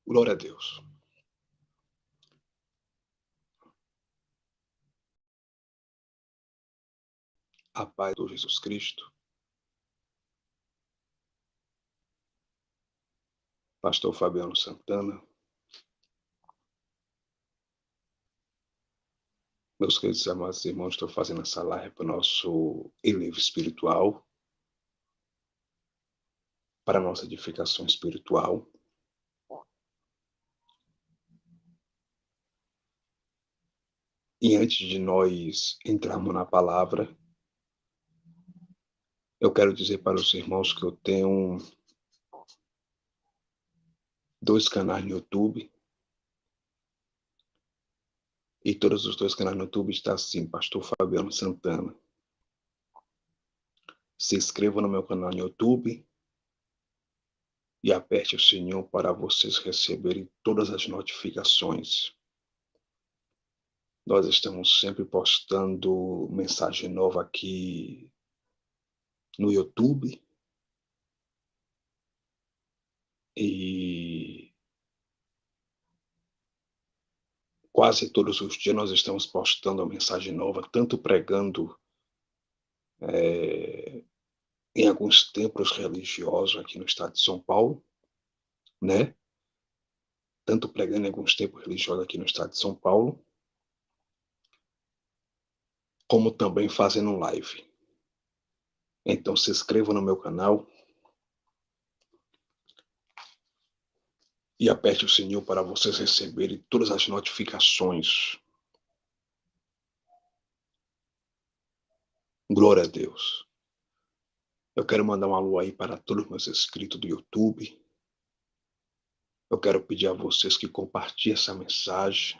Glória a Deus. A paz do Jesus Cristo. Pastor Fabiano Santana. Meus queridos e amados irmãos, estou fazendo essa live para o nosso elevio espiritual, para a nossa edificação espiritual. E antes de nós entrarmos na palavra, eu quero dizer para os irmãos que eu tenho 2 canais no YouTube. E todos os 2 canais no YouTube estão assim, Pastor Fabiano Santana. Se inscreva no meu canal no YouTube e aperte o sininho para vocês receberem todas as notificações. Nós estamos sempre postando mensagem nova aqui no YouTube. E quase todos os dias nós estamos postando uma mensagem nova, tanto pregando em alguns templos religiosos aqui no estado de São Paulo, né? Tanto pregando em alguns templos religiosos aqui no estado de São Paulo, como também fazendo live. Então se inscreva no meu canal e aperte o sininho para vocês receberem todas as notificações. Glória a Deus. Eu quero mandar um alô aí para todos os meus inscritos do YouTube. Eu quero pedir a vocês que compartilhem essa mensagem.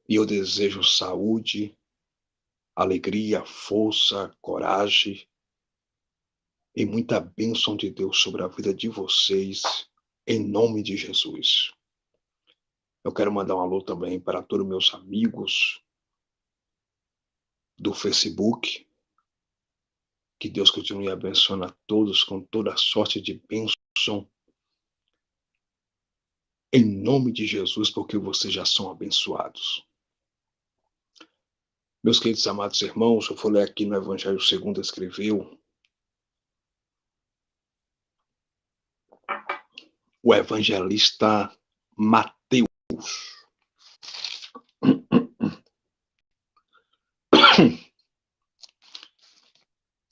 E eu desejo saúde, alegria, força, coragem e muita bênção de Deus sobre a vida de vocês, em nome de Jesus. Eu quero mandar um alô também para todos meus amigos do Facebook. Que Deus continue abençoando a todos com toda a sorte de bênção. Em nome de Jesus, porque vocês já são abençoados. Meus queridos amados irmãos, eu vou ler aqui no Evangelho segundo escreveu o evangelista Mateus.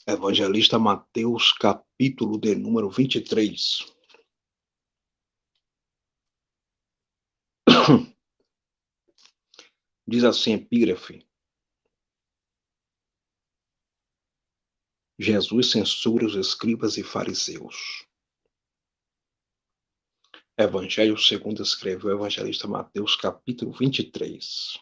Evangelista Mateus, capítulo de número 23. Diz assim, epígrafe. Jesus censura os escribas e fariseus. Evangelho segundo escreveu o evangelista Mateus, capítulo 23.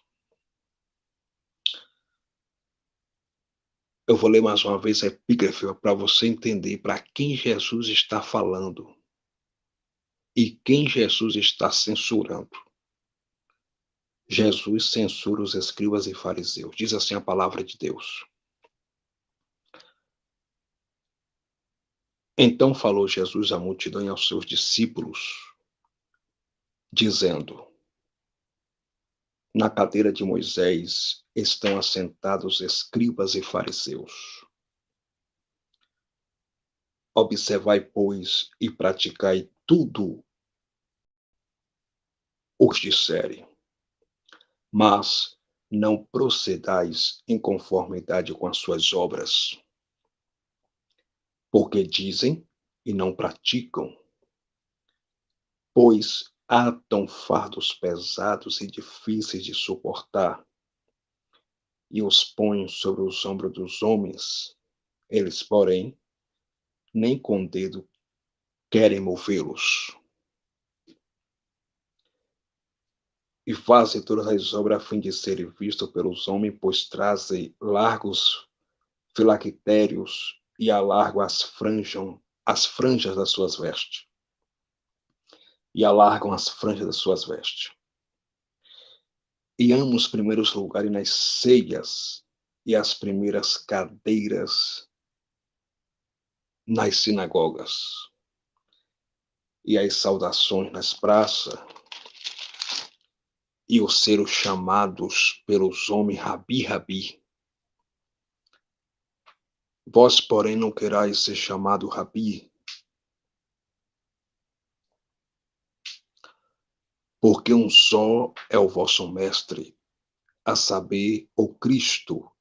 Eu vou ler mais uma vez a epígrafe para você entender para quem Jesus está falando e quem Jesus está censurando. Jesus censura os escribas e fariseus. Diz assim a palavra de Deus. Então falou Jesus à multidão e aos seus discípulos, dizendo: na cadeira de Moisés estão assentados escribas e fariseus. Observai, pois, e praticai tudo o que disserem, mas não procedais em conformidade com as suas obras, porque dizem e não praticam, pois atam fardos pesados e difíceis de suportar, e os põem sobre os ombros dos homens. Eles, porém, nem com dedo querem movê-los. E fazem todas as obras a fim de serem vistos pelos homens, pois trazem largos filactérios e alargam as franjas das suas vestes. E alargam as franjas das suas vestes. E amam os primeiros lugares nas ceias e as primeiras cadeiras nas sinagogas e as saudações nas praças, e os seres chamados pelos homens Rabi, Rabi. Vós, porém, não querais ser chamado Rabi, porque um só é o vosso mestre, a saber, o Cristo,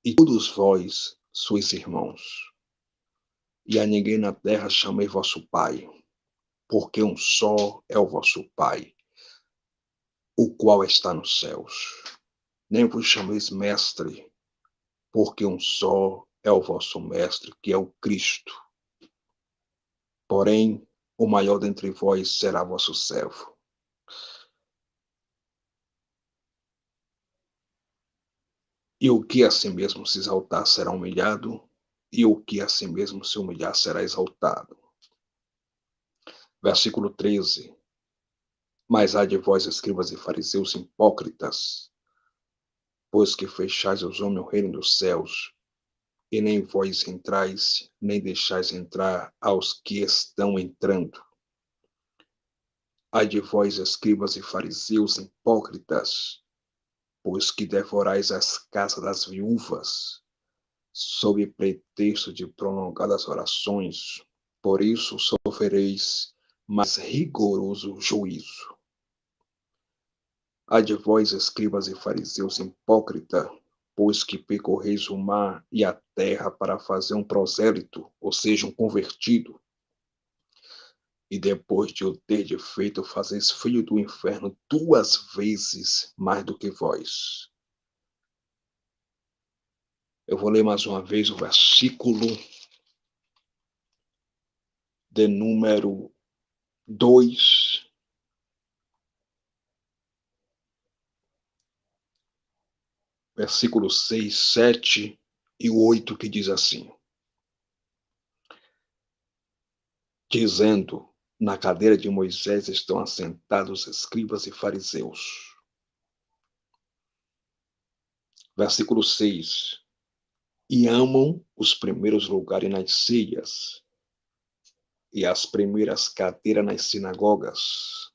e todos vós sois irmãos. E a ninguém na terra chamei vosso Pai, porque um só é o vosso Pai, o qual está nos céus. Nem vos chameis mestre, porque um só é o vosso mestre, que é o Cristo. Porém, o maior dentre vós será vosso servo. E o que a si mesmo se exaltar será humilhado, e o que a si mesmo se humilhar será exaltado. Versículo 13. Mas ai de vós, escribas e fariseus hipócritas, pois que fechais aos homens o reino dos céus, e nem vós entrais, nem deixais entrar aos que estão entrando. Ai de vós, escribas e fariseus hipócritas, pois que devorais as casas das viúvas, sob pretexto de prolongadas orações, por isso sofrereis mais rigoroso juízo. Ai de vós, escribas e fariseus hipócritas, pois que percorreis o mar e a terra para fazer um prosélito, ou seja, um convertido, e depois de o ter feito, fazeis frio do inferno 2 vezes mais do que vós. Eu vou ler mais uma vez o versículo de número 2, versículo 6, 7 e 8, que diz assim: dizendo, na cadeira de Moisés estão assentados escribas e fariseus. Versículo 6. E amam os primeiros lugares nas ceias, e as primeiras cadeiras nas sinagogas,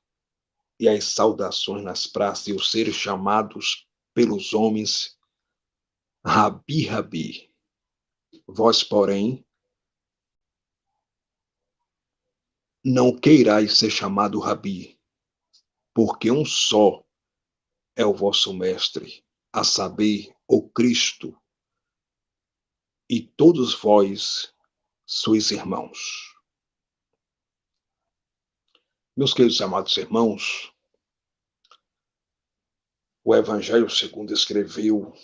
e as saudações nas praças, e os seres chamados pelos homens Rabi, Rabi. Vós, porém, não queirais ser chamado Rabi, porque um só é o vosso mestre, a saber, o Cristo, e todos vós sois irmãos. Meus queridos amados irmãos, o Evangelho segundo escreveu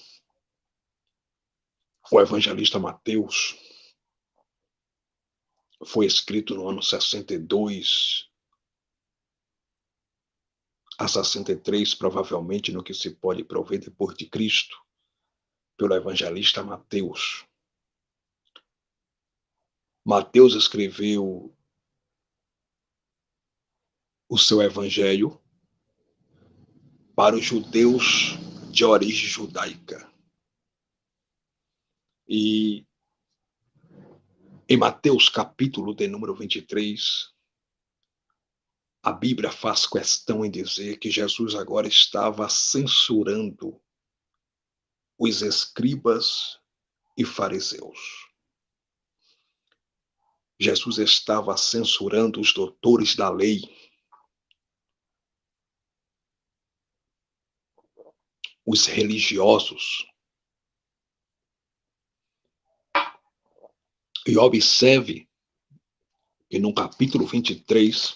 o evangelista Mateus foi escrito no ano 62 a 63, provavelmente no que se pode prover depois de Cristo, pelo evangelista Mateus. Mateus escreveu o seu evangelho para os judeus de origem judaica. E em Mateus capítulo de número 23, a Bíblia faz questão em dizer que Jesus agora estava censurando os escribas e fariseus. Jesus estava censurando os doutores da lei, os religiosos. E observe que no capítulo 23,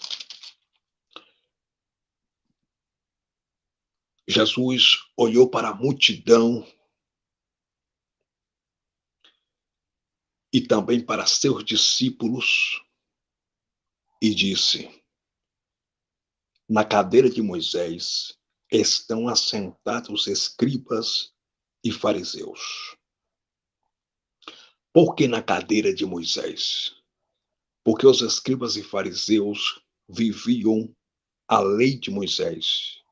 Jesus olhou para a multidão e também para seus discípulos e disse: na cadeira de Moisés estão assentados escribas e fariseus. Por que na cadeira de Moisés? Porque os escribas e fariseus viviam a lei de Moisés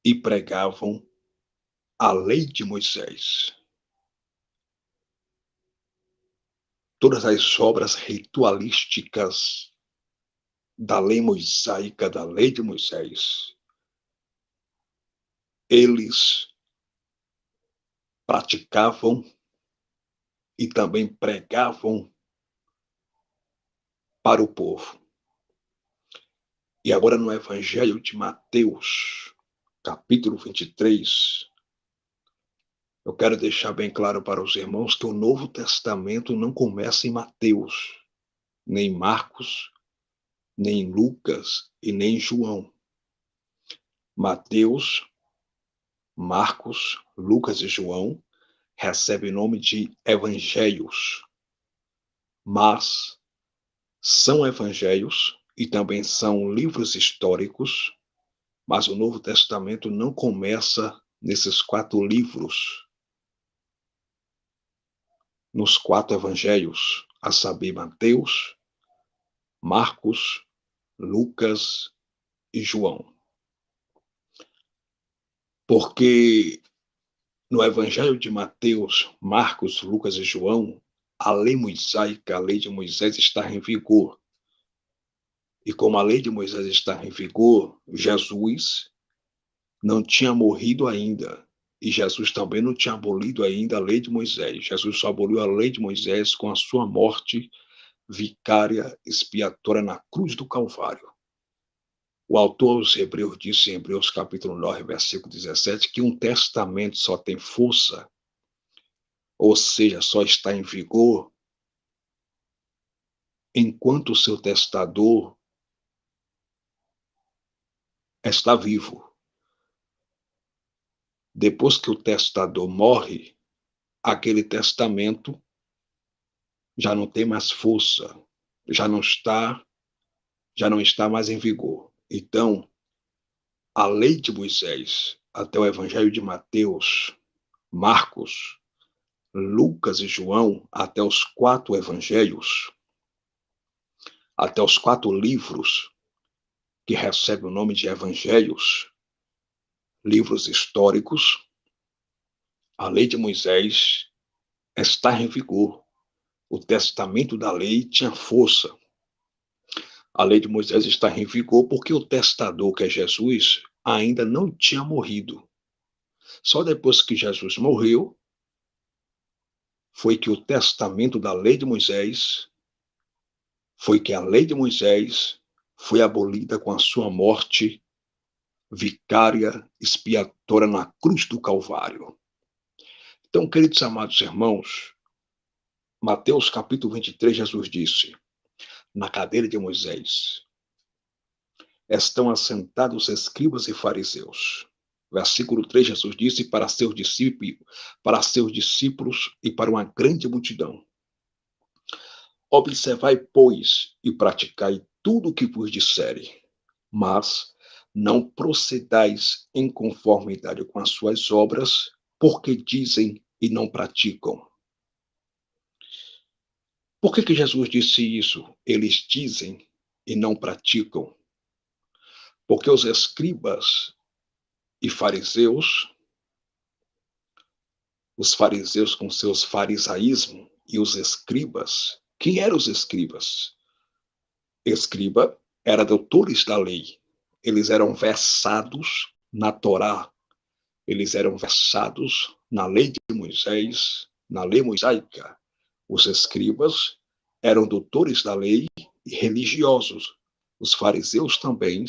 e pregavam a lei de Moisés. todas as obras ritualísticas da lei mosaica, da lei de Moisés, eles praticavam e também pregavam para o povo. E agora no Evangelho de Mateus, capítulo 23, eu quero deixar bem claro para os irmãos que o Novo Testamento não começa em Mateus, nem em Marcos, nem em Lucas e nem em João. Mateus, Marcos, Lucas e João recebem o nome de evangelhos, mas são evangelhos e também são livros históricos, mas o Novo Testamento não começa nesses 4 livros, nos 4 evangelhos, a saber, Mateus, Marcos, Lucas e João. Porque no Evangelho de Mateus, Marcos, Lucas e João, a lei mosaica, a lei de Moisés está em vigor. E como a lei de Moisés está em vigor, Jesus não tinha morrido ainda. E Jesus também não tinha abolido ainda a lei de Moisés. Jesus só aboliu a lei de Moisés com a sua morte vicária expiatória na cruz do Calvário. O autor aos Hebreus disse em Hebreus capítulo 9, versículo 17, que um testamento só tem força, ou seja, só está em vigor, enquanto o seu testador está vivo. Depois que o testador morre, aquele testamento já não tem mais força, já não está mais em vigor. Então, a lei de Moisés, até o Evangelho de Mateus, Marcos, Lucas e João, até os 4 evangelhos, até os 4 livros que recebem o nome de evangelhos, livros históricos, a lei de Moisés está em vigor. O testamento da lei tinha força. A lei de Moisés está em vigor porque o testador, que é Jesus, ainda não tinha morrido. Só depois que Jesus morreu, foi que o testamento da lei de Moisés, foi que a lei de Moisés foi abolida com a sua morte vicária expiatória na cruz do Calvário. Então, queridos amados irmãos, Mateus capítulo 23, Jesus disse, na cadeira de Moisés estão assentados escribas e fariseus. Versículo 3, Jesus disse para seus discípulos e para uma grande multidão. Observai, pois, e praticai tudo o que vos disserem, mas não procedais em conformidade com as suas obras, porque dizem e não praticam. Por que Jesus disse isso? Eles dizem e não praticam. Porque os escribas e fariseus, os fariseus com seus farisaísmos e os escribas, quem eram os escribas? Escriba era doutores da lei. Eles eram versados na Torá. Eles eram versados na lei de Moisés, na lei mosaica. Os escribas eram doutores da lei e religiosos. Os fariseus também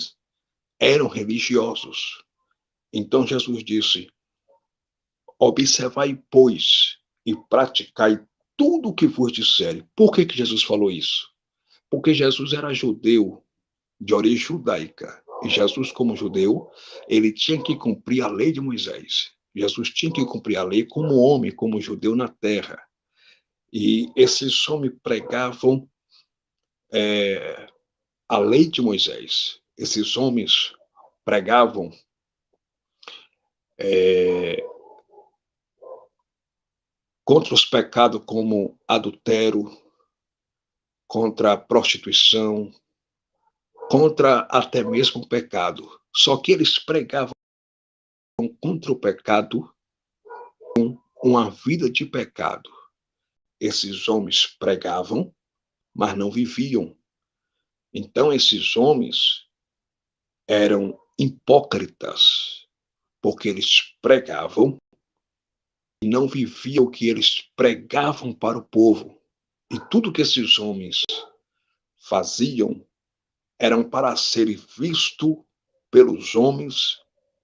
eram religiosos. Então Jesus disse, observai, pois, e praticai tudo o que vos disserem. Por que Jesus falou isso? Porque Jesus era judeu, de origem judaica. E Jesus, como judeu, ele tinha que cumprir a lei de Moisés. Jesus tinha que cumprir a lei como homem, como judeu na terra. E esses homens pregavam a lei de Moisés. Esses homens pregavam contra os pecados como adultério, contra a prostituição, contra até mesmo o pecado. Só que eles pregavam contra o pecado com uma vida de pecado. esses homens pregavam, mas não viviam. Então, esses homens eram hipócritas, porque eles pregavam e não viviam o que eles pregavam para o povo. E tudo que esses homens faziam eram para serem vistos pelos homens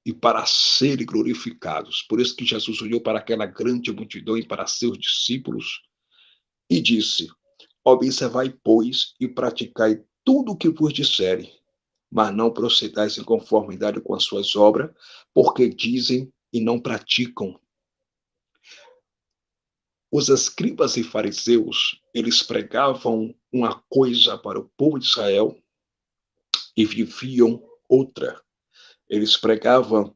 e para serem glorificados. Por isso que Jesus olhou para aquela grande multidão e para seus discípulos e disse: observai, pois, e praticai tudo o que vos disserem, mas não procedais em conformidade com as suas obras, porque dizem e não praticam. Os escribas e fariseus, eles pregavam uma coisa para o povo de Israel e viviam outra. Eles pregavam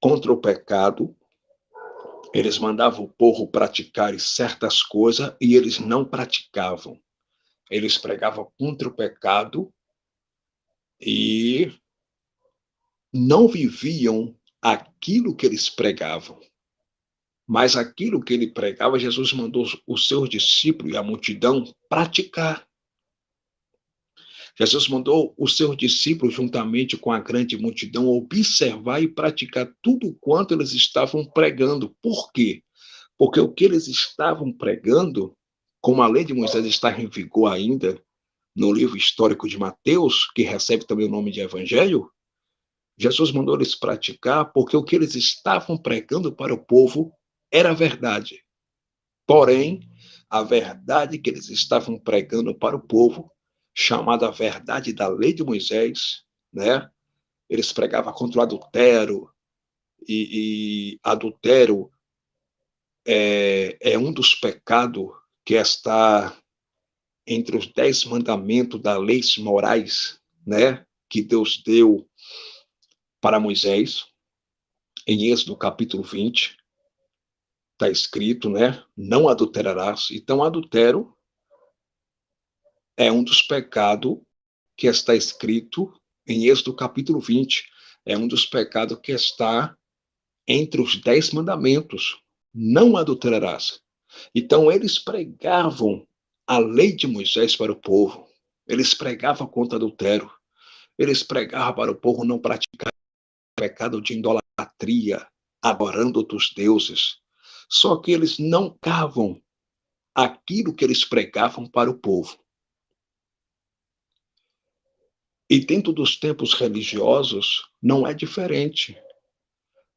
contra o pecado, eles mandavam o povo praticar certas coisas e eles não praticavam. Eles pregavam contra o pecado e não viviam aquilo que eles pregavam. Mas aquilo que ele pregava, Jesus mandou os seus discípulos e a multidão praticar. Jesus mandou os seus discípulos, juntamente com a grande multidão, observar e praticar tudo quanto eles estavam pregando. Por quê? Porque o que eles estavam pregando, como a lei de Moisés está em vigor ainda, no livro histórico de Mateus, que recebe também o nome de Evangelho, Jesus mandou eles praticar porque o que eles estavam pregando para o povo era verdade. Porém, a verdade que eles estavam pregando para o povo, chamada a verdade da lei de Moisés, né? Eles pregavam contra o adultério, e adultério é um dos pecados que está entre os 10 mandamentos das leis morais, né? Que Deus deu para Moisés, em Êxodo capítulo 20, está escrito, né? Não adulterarás. Então, adultério é um dos pecados que está escrito em Êxodo capítulo 20. É um dos pecados que está entre os 10 mandamentos. Não adulterarás. Então, eles pregavam a lei de Moisés para o povo. Eles pregavam contra adultério. Eles pregavam para o povo não praticar o pecado de idolatria, adorando outros deuses. Só que eles não cavam aquilo que eles pregavam para o povo. E dentro dos tempos religiosos não é diferente,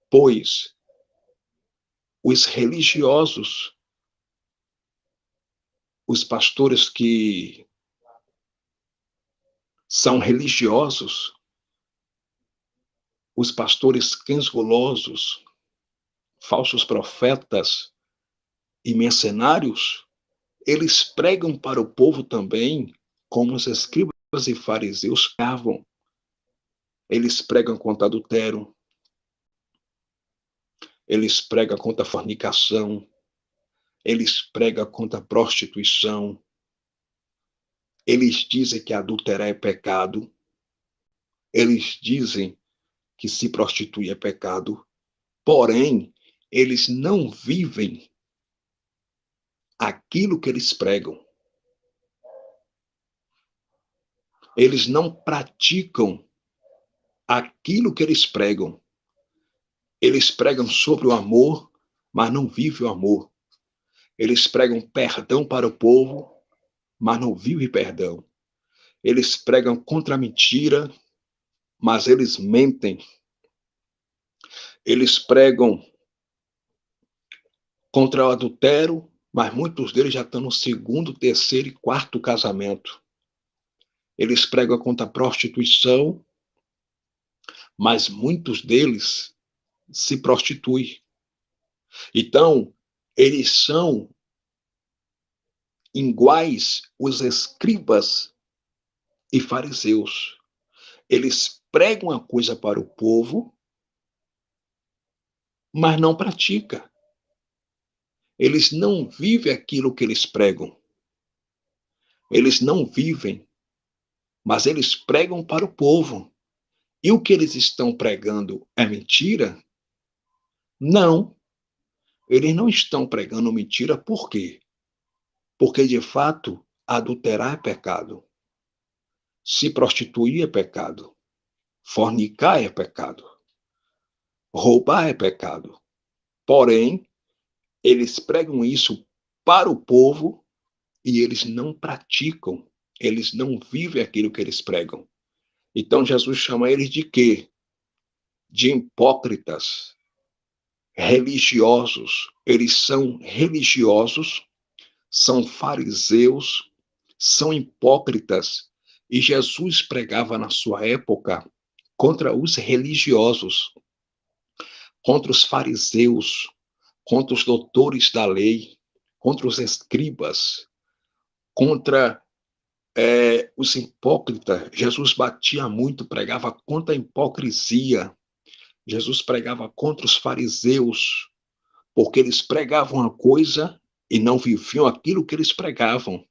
pois os religiosos, os pastores que são religiosos, os pastores quengulosos, falsos profetas e mercenários, eles pregam para o povo também, como os escribas e fariseus pregavam. Eles pregam contra adultério, eles pregam contra fornicação, eles pregam contra prostituição, eles dizem que adulterar é pecado, eles dizem que se prostituir é pecado, porém, eles não vivem aquilo que eles pregam. Eles não praticam aquilo que eles pregam. Eles pregam sobre o amor, mas não vivem o amor. Eles pregam perdão para o povo, mas não vivem perdão. Eles pregam contra a mentira, mas eles mentem. Eles pregam contra o adultério, mas muitos deles já estão no segundo, terceiro e quarto casamento. Eles pregam contra a prostituição, mas muitos deles se prostituem. Então, eles são iguais os escribas e fariseus. Eles pregam a coisa para o povo, mas não pratica. Eles não vivem aquilo que eles pregam. Eles não vivem, mas eles pregam para o povo. E o que eles estão pregando é mentira? Não. Eles não estão pregando mentira, por quê? Porque, de fato, adulterar é pecado, se prostituir é pecado, fornicar é pecado, roubar é pecado. Porém, eles pregam isso para o povo e eles não praticam, eles não vivem aquilo que eles pregam. Então, Jesus chama eles de quê? De hipócritas, religiosos. Eles são religiosos, são fariseus, são hipócritas. E Jesus pregava na sua época contra os religiosos, contra os fariseus, contra os doutores da lei, contra os escribas, contra os hipócritas. Jesus batia muito, pregava contra a hipocrisia. Jesus pregava contra os fariseus, porque eles pregavam uma coisa e não viviam aquilo que eles pregavam.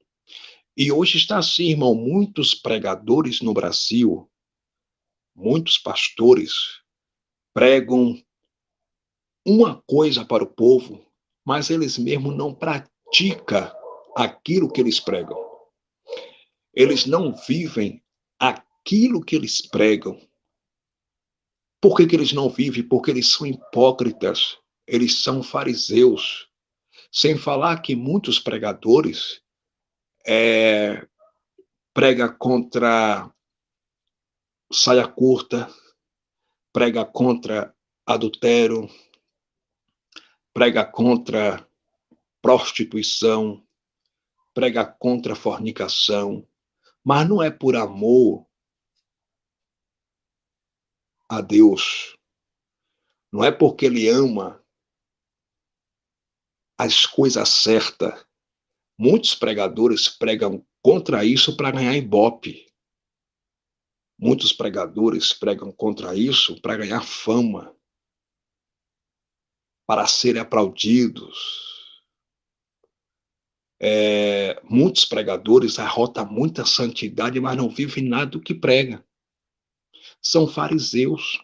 E hoje está assim, irmão, muitos pregadores no Brasil, muitos pastores pregam uma coisa para o povo, mas eles mesmos não praticam aquilo que eles pregam. Eles não vivem aquilo que eles pregam. Por que eles não vivem? Porque eles são hipócritas, eles são fariseus. Sem falar que muitos pregadores prega contra saia curta, prega contra adultério, prega contra prostituição, prega contra fornicação, mas não é por amor a Deus, não é porque ele ama as coisas certas. Muitos pregadores pregam contra isso para ganhar ibope. Muitos pregadores pregam contra isso para ganhar fama, para serem aplaudidos. Muitos pregadores arrotam muita santidade, mas não vivem nada do que prega. São fariseus.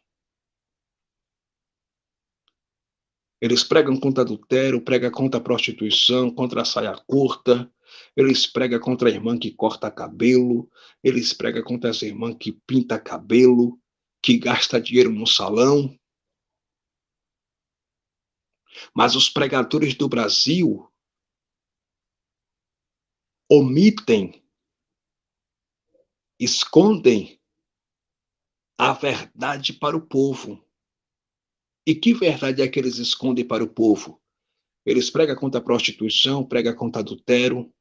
Eles pregam contra adultério, pregam contra a prostituição, contra a saia curta. Eles pregam contra a irmã que corta cabelo. Eles pregam contra as irmãs que pinta cabelo, que gasta dinheiro no salão. Mas os pregadores do Brasil omitem, escondem a verdade para o povo. E que verdade é que eles escondem para o povo? Eles pregam contra a prostituição, pregam contra adultério,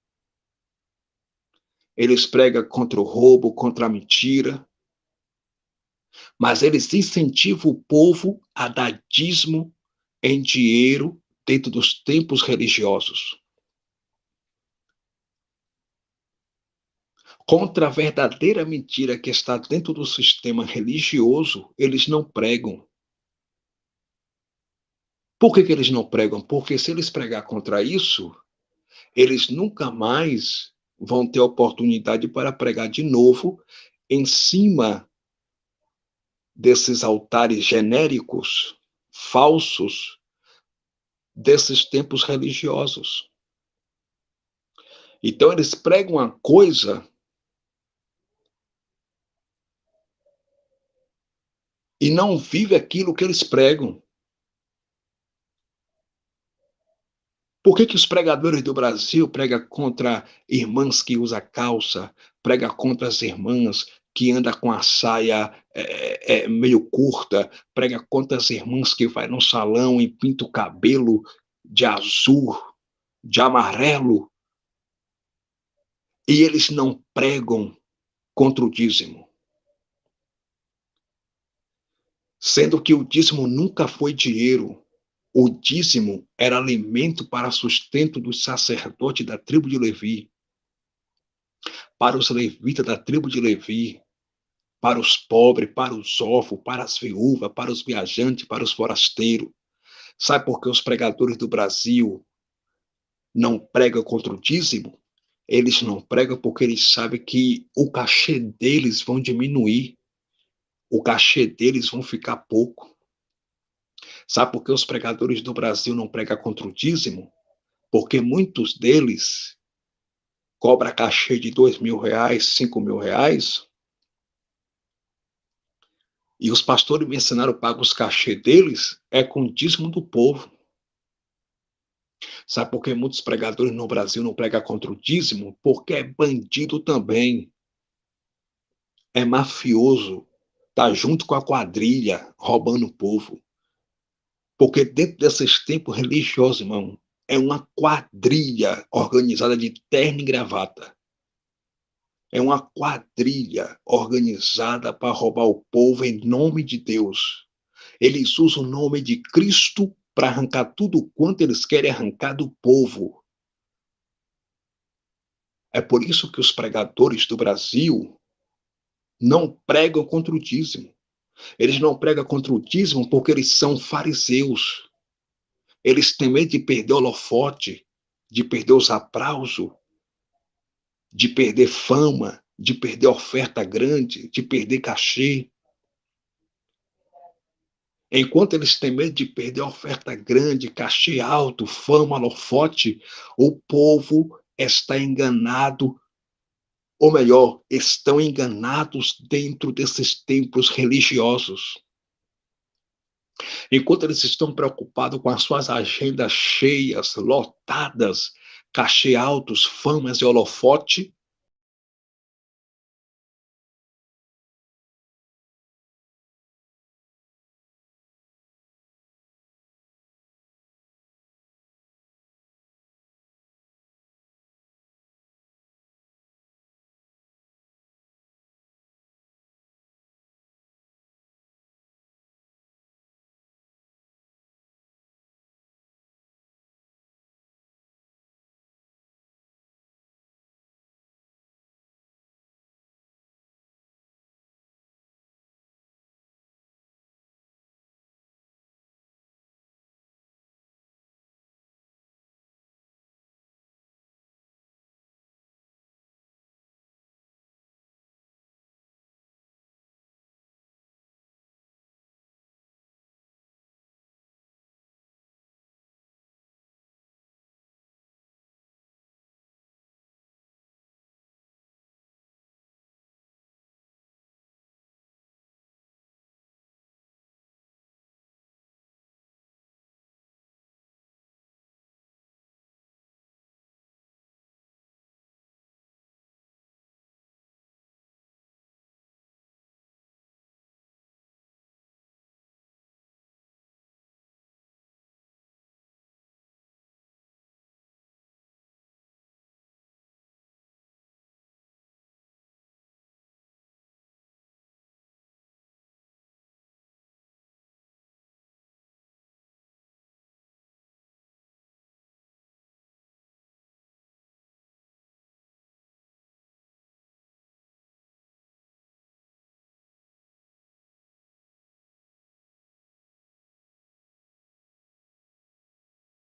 eles pregam contra o roubo, contra a mentira, mas eles incentivam o povo a dar dízimo em dinheiro dentro dos templos religiosos. Contra a verdadeira mentira que está dentro do sistema religioso, eles não pregam. Por que eles não pregam? Porque se eles pregar contra isso, eles nunca mais vão ter oportunidade para pregar de novo em cima desses altares genéricos, falsos, desses templos religiosos. Então, eles pregam uma coisa e não vivem aquilo que eles pregam. Por que os pregadores do Brasil pregam contra irmãs que usam calça, pregam contra as irmãs que andam com a saia meio curta, prega contra as irmãs que vai no salão e pinta o cabelo de azul, de amarelo, e eles não pregam contra o dízimo? Sendo que o dízimo nunca foi dinheiro. O dízimo era alimento para sustento dos sacerdotes da tribo de Levi, para os levitas da tribo de Levi, para os pobres, para os órfãos, para as viúvas, para os viajantes, para os forasteiros. Sabe por que os pregadores do Brasil não pregam contra o dízimo? Eles não pregam porque eles sabem que o cachê deles vão diminuir, o cachê deles vão ficar pouco. Sabe por que os pregadores do Brasil não pregam contra o dízimo? Porque muitos deles cobra cachê de R$ 2.000, R$ 5.000, e os pastores me ensinaram pagar os cachê deles é com o dízimo do povo. Sabe por que muitos pregadores no Brasil não pregam contra o dízimo? Porque é bandido também, é mafioso, tá junto com a quadrilha, roubando o povo. Porque dentro desses tempos religiosos, irmão, é uma quadrilha organizada de terno e gravata. É uma quadrilha organizada para roubar o povo em nome de Deus. Eles usam o nome de Cristo para arrancar tudo quanto eles querem arrancar do povo. É por isso que os pregadores do Brasil não pregam contra o dízimo. Eles não pregam contra o dízimo porque eles são fariseus. Eles têm medo de perder o holofote, de perder os aplausos, de perder fama, de perder oferta grande, de perder cachê. Enquanto eles têm medo de perder oferta grande, cachê alto, fama, holofote, o povo está enganado, ou melhor, estão enganados dentro desses templos religiosos. Enquanto eles estão preocupados com as suas agendas cheias, lotadas, cachê altos, famas e holofote,